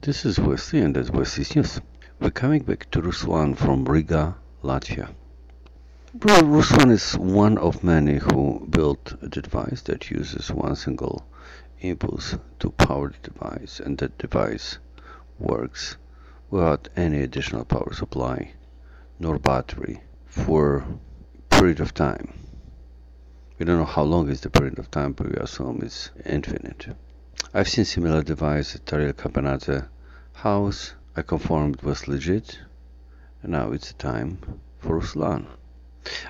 This is Wesley and that's Wesley's News. We're coming back to Ruslan from Riga, Latvia. Ruslan is one of many who built a device that uses one single impulse to power the device, and that device works without any additional power supply nor battery for a period of time. We don't know how long is the period of time, but we assume it's infinite. I've seen similar device at Tariel Kapanadze house. I confirmed it was legit, and now it's time for Ruslan.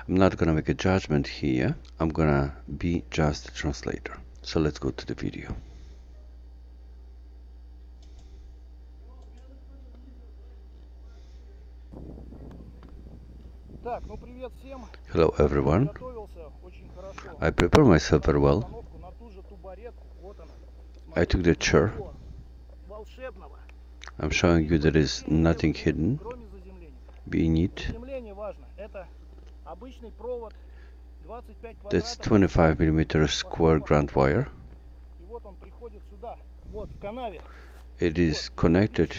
I'm not gonna make a judgment here. I'm gonna be just a translator. So let's go to the video. Hello everyone. I prepared myself very well. I took the chair. I'm showing you there is nothing hidden beneath. That's 25mm square ground wire. It is connected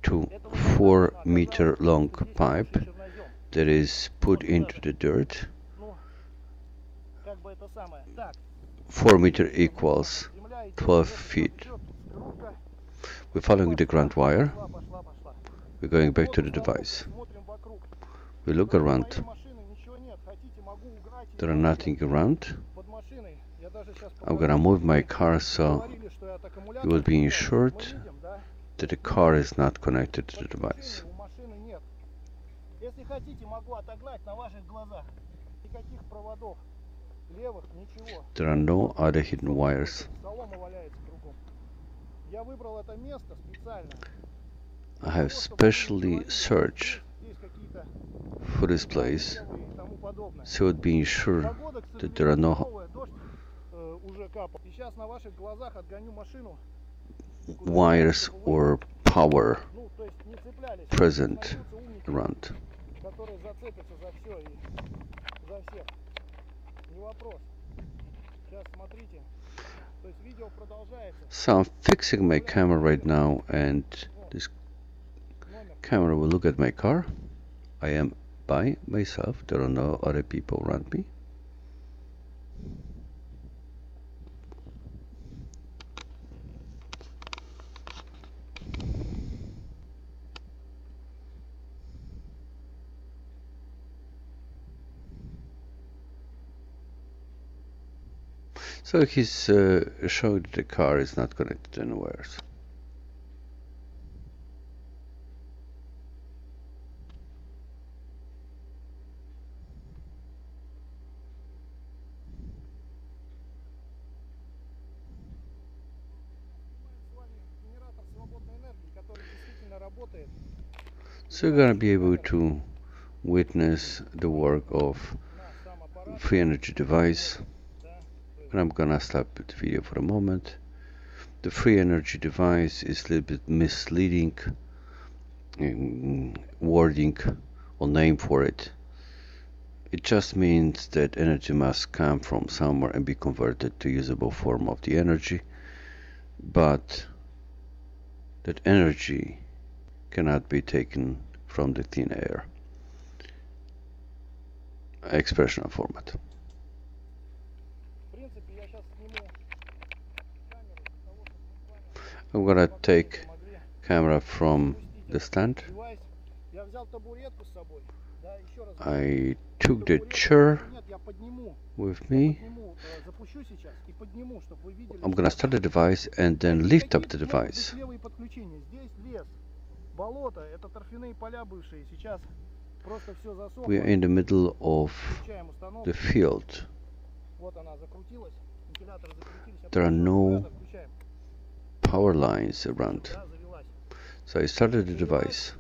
to 4-meter long pipe that is put into the dirt. 4 meter equals 12 feet. We're following the ground wire. We're going back to the device. We look around. There are nothing around. I'm gonna move my car so you will be ensured that the car is not connected to the device. There are no other hidden wires. I have specially searched for this place so it be ensured that there are no wires or power present around. So I'm fixing my camera right now, and this camera will look at my car. I am by myself. There are no other people around me. So he's showed the car is not connected to any wires. So you're gonna be able to witness the work of free energy device. And I'm gonna stop the video for a moment. The free energy device is a little bit misleading wording or name for it. It just means that energy must come from somewhere and be converted to usable form of the energy, but that energy cannot be taken from the thin air. Expressional format. I'm gonna take camera from the stand. I took the chair with me. I'm gonna start the device and then lift up the device. We are in the middle of the field. There are no power lines around. So I started the device.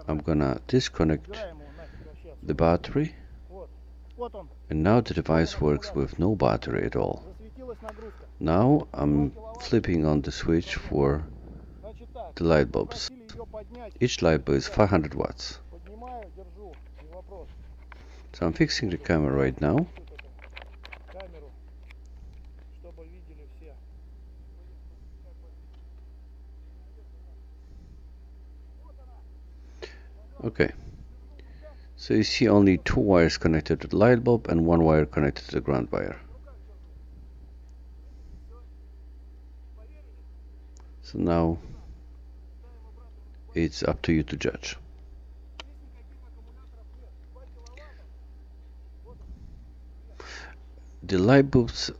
I'm gonna disconnect the battery, and now the device works with no battery at all. Now I'm flipping on the switch for the light bulbs. Each light bulb is 500 watts. So I'm fixing the camera right now. Okay, so you see only two wires connected to the light bulb and one wire connected to the ground wire. So now it's up to you to judge. The light bulbs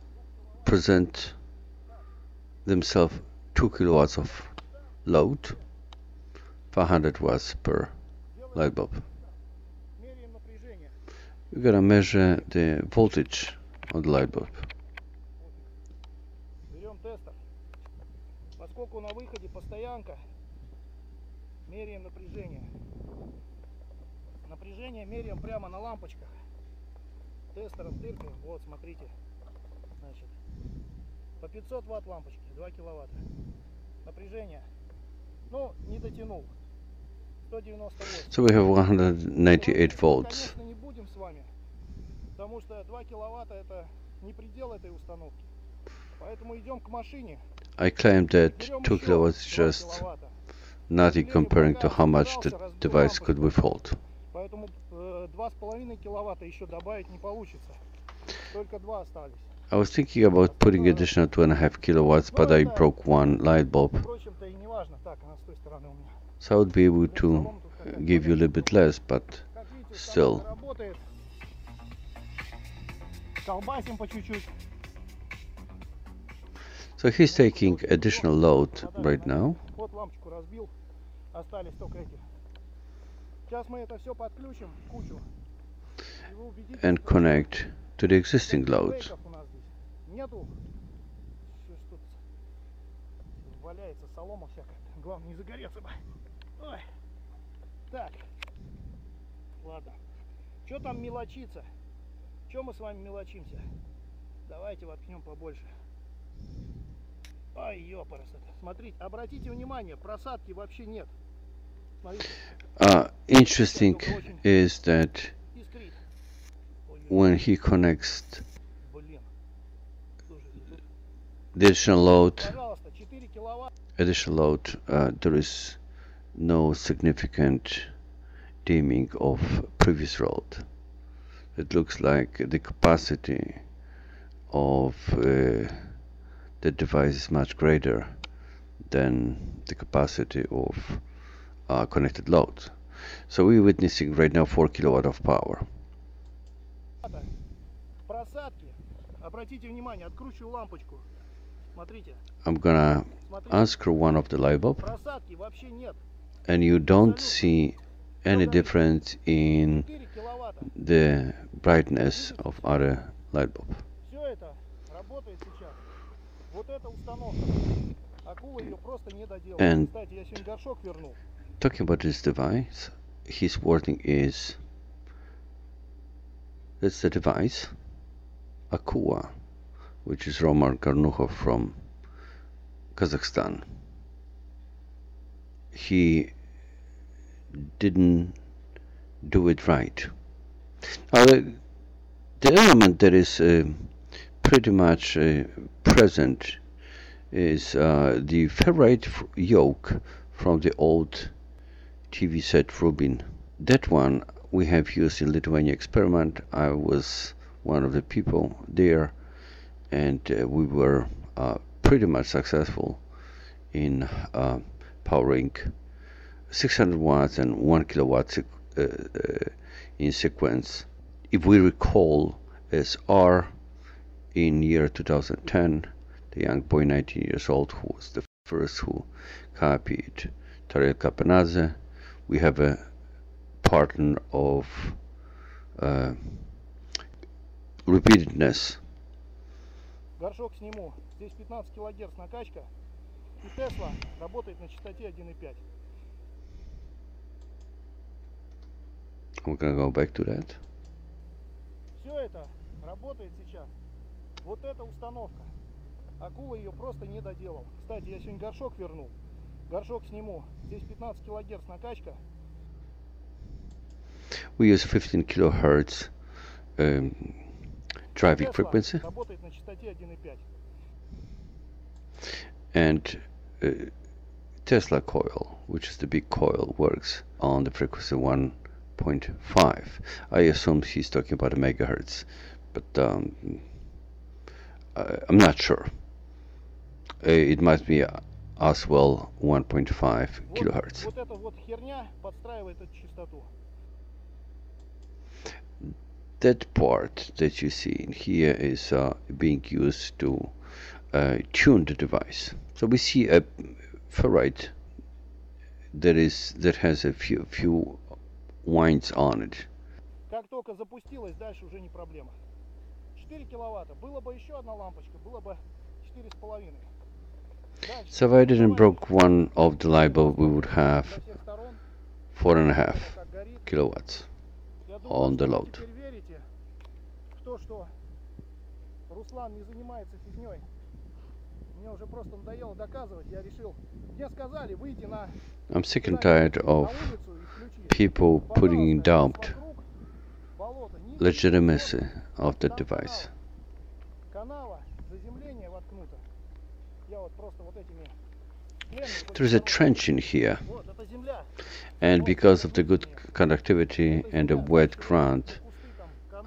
present themselves 2 kilowatts of load, 500 watts per light bulb. We're gonna measure the voltage of the light bulb. Берем тестер. Поскольку на выходе постоянка, меряем напряжение. Напряжение меряем прямо на лампочках. Тестером тыркаем. Вот, смотрите. Значит, по 500 ватт лампочки, 2 киловатта. Напряжение. Ну, не дотянул. 198. So we have 198 volts. Конечно, не будем с вами. Потому что 2 киловатта это не предел этой установки. Поэтому идем к машине. I claim that 2 kilowatts is just nothing comparing to how much the device could withhold. Поэтому 2,5 киловатта еще добавить не получится. Только 2 остались. I was thinking about putting additional 2.5 kilowatts, but I broke one light bulb. Впрочем-то и не важно. Так, она с той стороны у меня. So I would be able to give you a little bit less, but Как видите, still. станок работает. Колбасим по чуть-чуть. So he's taking additional load right now. Вот лампочку разбил. Остались только эти. Сейчас мы это все подключим в кучу. И вы убедитесь, And что connect to the existing load. брейков у нас здесь нету. Что ж тут валяется солома всякая. Главное не загореться бы. Ой. Так. Ладно. Что там мелочиться? Что мы с вами мелочимся? Давайте воткнем побольше. Ай, ёпарас это. Смотрите, обратите внимание, просадки вообще нет. Смотрите. Interesting is that Искрит. when he connects Блин. Слушайте, тут, the пожалуйста, 4 киловатта. additional load, there is no significant dimming of previous load. It looks like the capacity of the device is much greater than the capacity of connected load. So we're witnessing right now 4 kilowatt of power. Просадки. Обратите внимание, откручиваю лампочку. Смотрите. I'm gonna unscrew one of the light bulb, Просадки вообще нет. and you don't see any difference in 4 киловатта. the brightness of other light bulb. Все это работает сейчас. Вот эта установка. Акула ее просто не доделала. And- Кстати, я сегодня горшок вернул. Talking about this device, his wording is, that's the device, Akula, which is Ruslan Kalabuhov from Kazakhstan. He didn't do it right. Now, the element that is pretty much present is the ferrite yoke from the old TV set Rubin. That one we have used in Lithuania experiment. I was one of the people there, and we were pretty much successful in powering 600 watts and 1 kilowatt in sequence. If we recall, as R in year 2010, the young boy 19 years old who was the first who copied Tariel Kapanadze, we have a pattern of repeatedness. Горшок сниму. Здесь 15 килогерц накачка. И Тесла работает на частоте 1,5. We're gonna go back to that. Все это работает сейчас. Вот эта установка. Акула ее просто не доделал. Кстати, я сегодня горшок вернул. Горшок сниму. Здесь 15 килогерц накачка. We use 15 kilohertz driving Тесла frequency, работает на частоте 1,5. and Tesla coil, which is the big coil, works on the frequency 1.5. I assume he's talking about a megahertz, but I'm not sure. It might be as well 1.5 kilohertz. Вот эта вот херня подстраивает эту частоту. That part that you see in here is being used to tune the device. So we see a ferrite that has a few winds on it. Как только запустилась, дальше уже не проблема. 4 киловатта. Было бы еще одна лампочка, было бы 4,5. So if I didn't broke one of the light bulb, we would have 4.5 kilowatts on the load. Теперь верите в то, что Руслан не занимается фигней? Мне уже просто надоело доказывать. Я решил. Мне сказали выйти на. I'm sick and tired of people putting in doubt legitimacy of the device. There is a trench in here, and because of the good conductivity and the wet ground,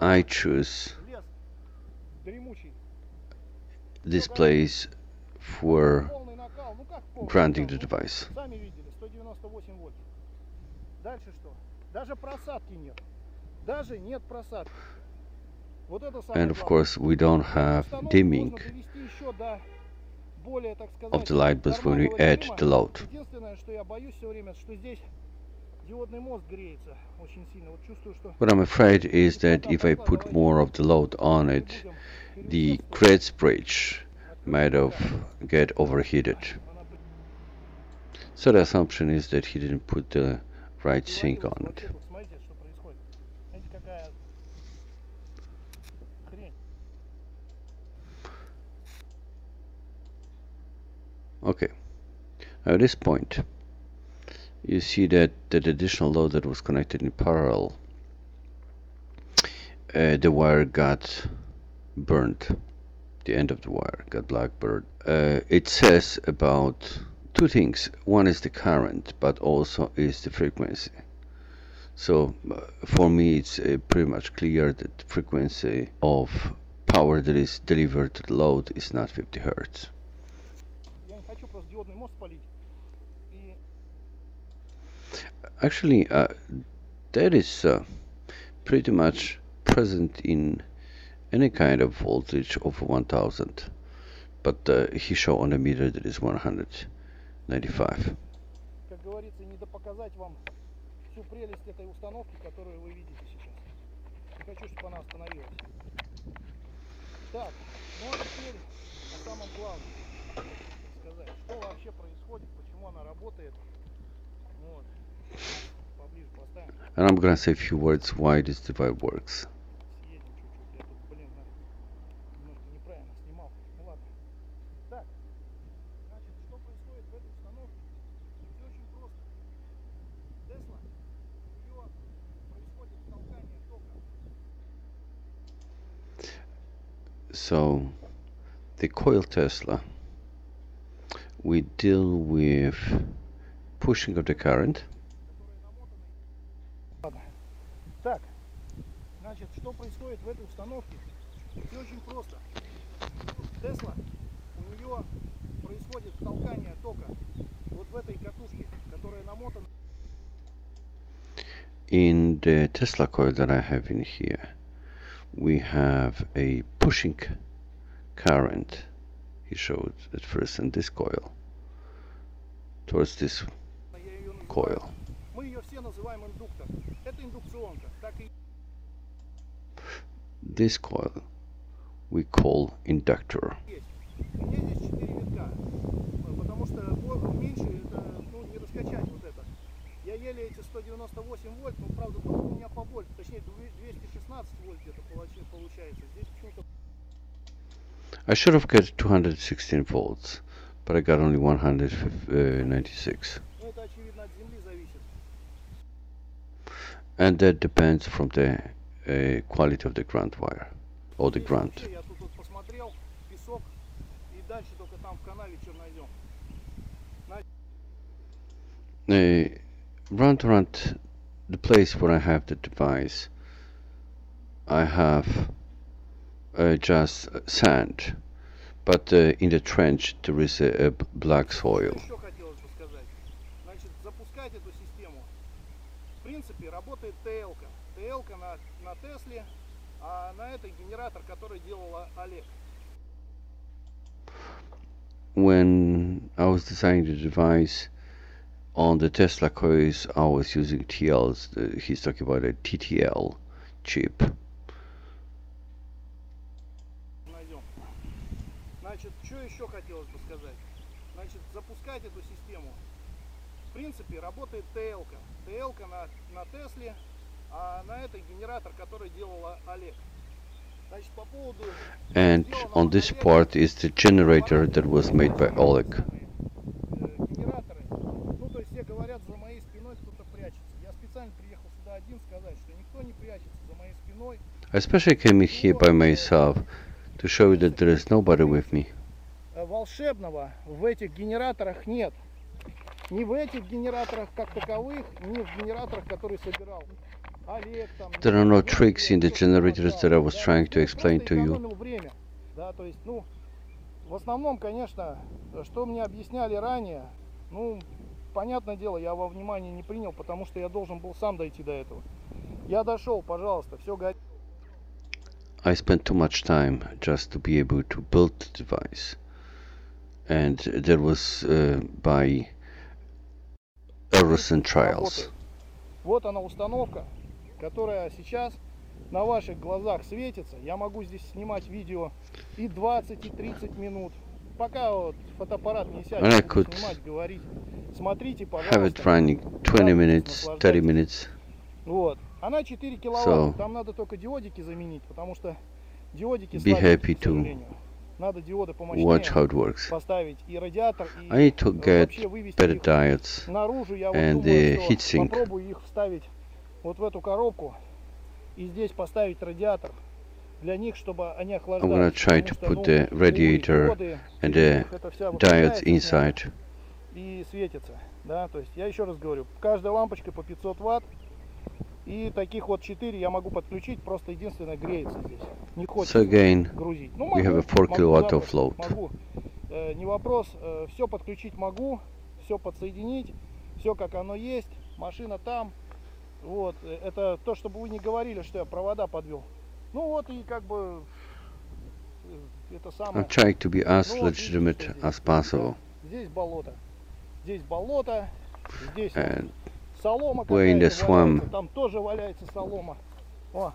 I choose this place for grounding the device. And of course we don't have dimming of the light bulbs when we add the load. What I'm afraid is that if I put more of the load on it, the grid bridge might have get overheated. So the assumption is that he didn't put the right sink on it. Okay, now at this point you see that that additional load that was connected in parallel, the wire got burned. The end of the wire got blackburned. It says about two things. One is the current, but also is the frequency. So for me it's pretty much clear that the frequency of power that is delivered to the load is not 50 Hertz. Actually, that is pretty much present in any kind of voltage over 1000, but he showed on the meter that is 195. Как говорится, не допоказать вам всю прелесть этой установки, которую вы видите сейчас. Не хочу, чтобы она остановилась. Так, ну а теперь о самом главном. Сказать, что вообще происходит, почему она работает. Вот. Поближе поставим. And I'm gonna say a few words why this device works. Съедем чуть-чуть. Я тут, блин, немножко неправильно снимал. Ну ладно. Так, значит, что происходит в этой установке? Все очень просто. Тесла, у нее происходит толкание тока. So, the coil Tesla, we deal with pushing of the current. Так, значит, что происходит в этой установке? Все очень просто. Тесла, у нее происходит толкание тока вот в этой катушке, которая намотана. In the Tesla coil that I have in here, we have a pushing current, he showed at first, in this coil, towards this coil. Мы ее все называем индуктор. Это индукционка. This coil we call inductor. У меня здесь 4 витка, потому что меньше это, не раскачать вот это. Я еле эти 198 вольт, но правда ток у меня побольше, точнее 216 вольт где-то получается. Здесь почему-то. I should have got 216 volts, but I got only 196. Ну это очевидно от земли зависит. And that depends from the quality of the ground wire or the ground. Я тут посмотрел, песок, и дальше только там в канаве что найдем. Around the place where I have the device, I have just sand, but in the trench there is a black soil. Еще хотелось бы сказать. Значит, запускать эту систему. В принципе, работает ТЛ-ка. ТЛ-ка на Тесле, а на этой генератор, который делал Олег. When I was designing the device on the Tesla coils, I was using TLs. He's talking about a TTL chip. Найдем. Значит, что еще хотелось бы сказать? Значит, запускать эту систему. В принципе, работает ТЛ-ка. ТЛ-ка на Тесле, а на этой генератор, который делал Олег. Значит, по поводу... And on this part is the generator that was made by Oleg. Генераторы. Ну, то есть все говорят, за моей спиной кто-то прячется. Я специально приехал сюда один сказать, что никто не прячется за моей спиной. I especially came here by myself to show you that there is nobody with me. Волшебного в этих генераторах нет. Ни в этих генераторах как таковых, ни в генераторах, которые собирал Олег. There are no tricks in the generators that I was trying to explain to you. Время. Да, то есть, ну, в основном, конечно, что мне объясняли ранее, ну, понятное дело, я во внимание не принял, потому что я должен был сам дойти до этого. Я дошел, пожалуйста, все горит. I spent too much time just to be able to build the device. And that was by errors and trials. Вот она установка, которая сейчас на ваших глазах светится. Я могу здесь снимать видео и 20, и 30 минут. Пока вот фотоаппарат не сядет, я буду снимать, говорить. Смотрите, пожалуйста. Have it running 20 minutes, 30 minutes. Вот. Она 4 киловатта. So, там надо только диодики заменить, потому что диодики be happy слабенькие, к сожалению. Надо диоды помощнее watch how it works. поставить. И радиатор, и I need to get вообще вывести better их diodes наружу. Я вот and думаю, the что heatsink. попробую их вставить вот в эту коробку и здесь поставить радиатор для них, чтобы они I'm охлаждались. gonna try to put the radiator and the diodes inside. И светится, да, то есть я еще раз говорю, каждая лампочка по 500 ватт, и таких вот 4 я могу подключить, просто единственное греется здесь, не хочется грузить. Ну, могу, we have a 4 kilowatt of load. Могу, не вопрос, все подключить могу, все подсоединить, все как оно есть, машина там, вот, это то, чтобы вы не говорили, что я провода подвел. Ну вот и как бы это самое. I'm trying to be as legitimate as possible. Здесь болото, здесь And солома we're in the swamp. валяется, там тоже валяется солома. О,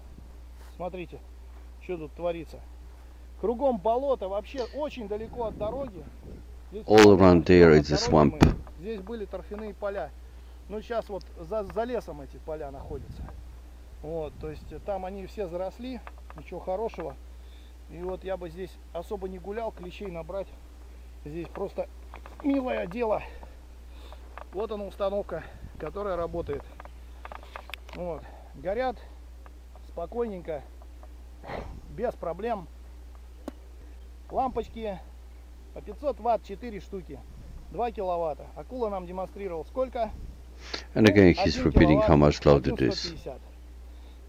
смотрите, что тут творится. Кругом болото, вообще очень далеко от дороги. Здесь all around there is a swamp. Здесь были торфяные поля. Ну сейчас вот за лесом эти поля находятся. Вот, то есть там они все заросли, ничего хорошего. И вот я бы здесь особо не гулял, клещей набрать. Здесь просто милое дело. Вот она установка, которая работает. Вот. Горят спокойненько, без проблем. Лампочки по 500 ватт, 4 штуки, 2 киловатта. Акула нам демонстрировал сколько? And again, he's repeating how much load it is.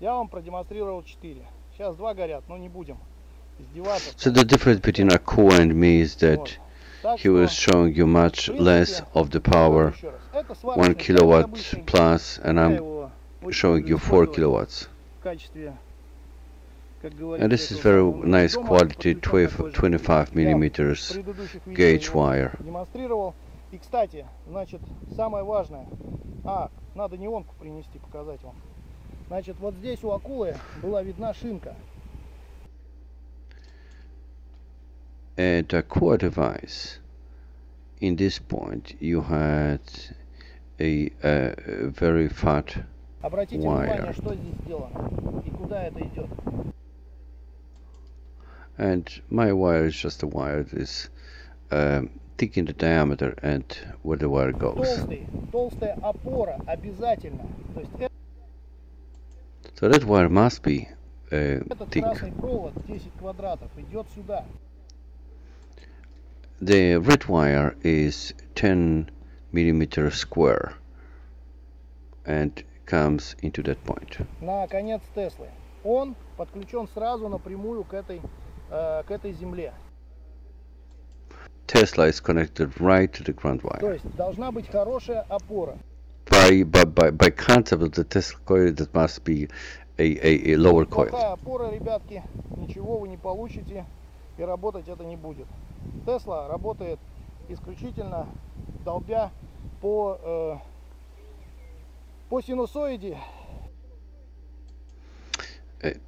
Я вам продемонстрировал 4. Сейчас 2 горят, но не будем издеваться. So the difference between Akula and me is that he was showing you much less of the power, 1 kilowatt plus, and I'm showing you 4 kilowatts. And this is very nice quality 25 millimeters gauge wire. И, кстати, значит, самое важное. Надо неонку принести, показать вам. Значит, вот здесь у Акулы была видна шинка. At the core device, in this point, you had a very fat Обратите внимание, что здесь сделано и куда это идет. And my wire is just a wire that is thick in the diameter and where the wire goes. Толстая опора обязательно. То есть So that wire must be этот thick. красный провод 10 квадратов идет сюда. The red wire is 10 millimeters square and comes into that point. На конец Теслы. Он подключен сразу напрямую к этой земле. Tesla is connected right to the ground То wire. есть должна быть хорошая опора. By concept of the Tesla coil, that must be a lower coil. Плохая опора, ребятки, ничего вы не получите и работать это не будет. Тесла работает исключительно долбя по синусоиде.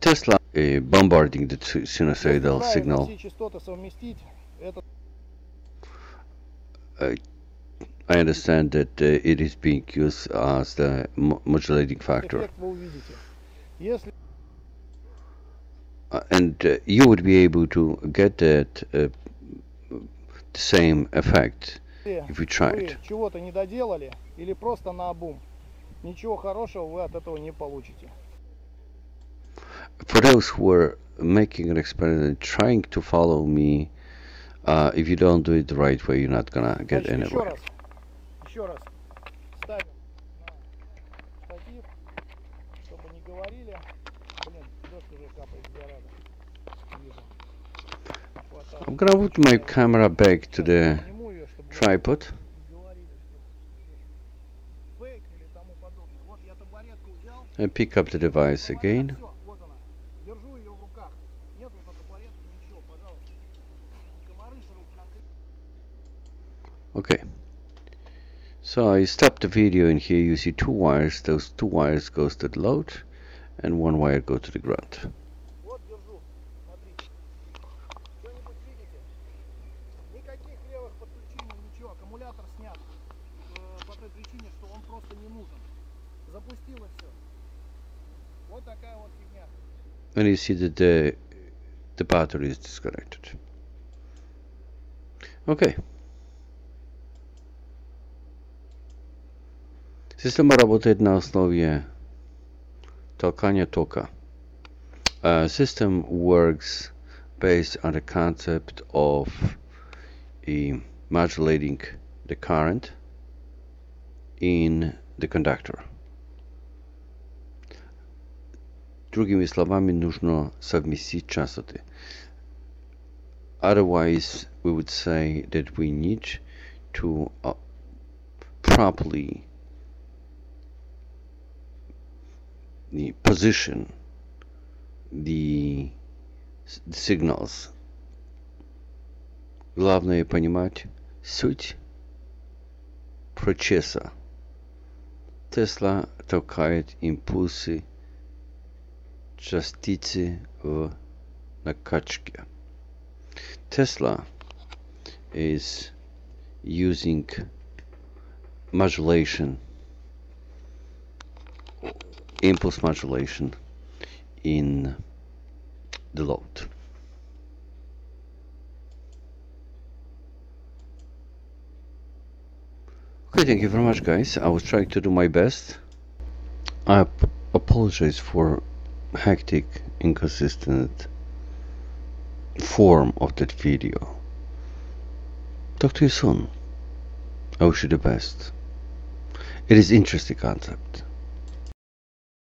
Tesla bombarding the sinusoidal signal. Все частоты совместить, это I understand that it is being used as the modulating factor. эффект вы увидите. Если And you would be able to get that same effect if you try вы it. чего-то не доделали или просто наобум, ничего хорошего вы от этого не получите. For those who are making an experiment and trying to follow me, if you don't do it the right way, you're not gonna get Значит, anywhere. еще раз ставим на штатив, чтобы не говорили. Блин, дождь уже капает, зараза. Вижу. Хватает. I'm gonna put my camera back to the Сниму ее, чтобы вы tripod. не говорили, что фейк или тому подобное. Вот я табуретку взял. And pick up the device again. Все, вот она. Держу ее в руках. Нет на табуретке ничего, пожалуйста. Комары с рук накрыты. Okay. So I stopped the video, and here you see two wires. Those two wires goes to the load, and one wire go to the ground. Вот держу. Смотрите. Что-нибудь видите? Никаких левых подключений, ничего. Аккумулятор снят. По той причине, что он просто не нужен. Запустило все. Вот такая вот фигня. And you see that the battery is disconnected. Okay. Система работает на основе толкания тока. System works based on the concept of modulating the current in the conductor. Другими словами, нужно совместить частоты. Otherwise, we would say that we need to properly position the signals. Главное понимать суть процесса. Тесла толкает импульсы частицы в накачке. Tesla is using modulation, impulse modulation in the load. Okay, thank you very much, guys. I was trying to do my best. I apologize for hectic, inconsistent form of that video. Talk to you soon. I wish you the best. It is interesting concept.